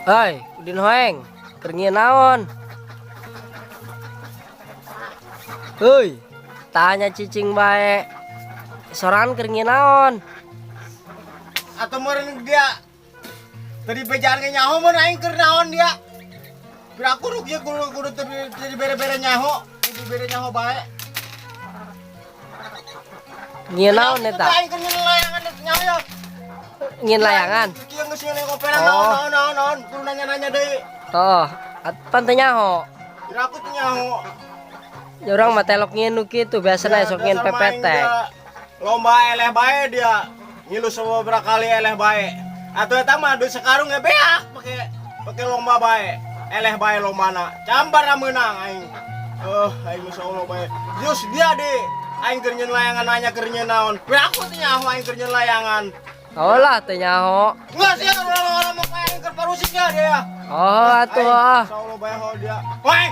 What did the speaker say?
Hei, Udin Hoeng, keringin naon? Hei, tanya cicing bae. Sorangan keringin naon? Atau meureun dia tadi bejaan ge nyaho mun aing keur naon dia. Pira aku rugi kudu tadi bere-bere nyaho, kudu bere nyaho bae. Ngin naon eta? Aing keur nyeun layangan nyaho ya. Ngin layangan. Kieu geus nyeun ngoperan naon, kudu nanya-nanya deui. Oh, pan teh nyaho. Pira aku teh nyaho. Ya urang mah telok ngin nu kitu, biasana Ya, sok ngin dasar maing pepetek. dia lomba eleh bae dia. Ngilu beberapa kali eleh bae. Atuh eta mah duit sekarung ge beak pake lomba bae. Eleh bae lombana. Cambar meunang aing. Aing masyaallah bae. Jus dia deh. Aing keur nyeun layangan nanya keur nyeun naon. Pira aku teh nyaho aing keur nyeun layangan. Oh lah teh nyaho. Enggak sih orang mau aing keur parusik ya dia. Oh atuh ah. Masyaallah bae ho dia. Wai.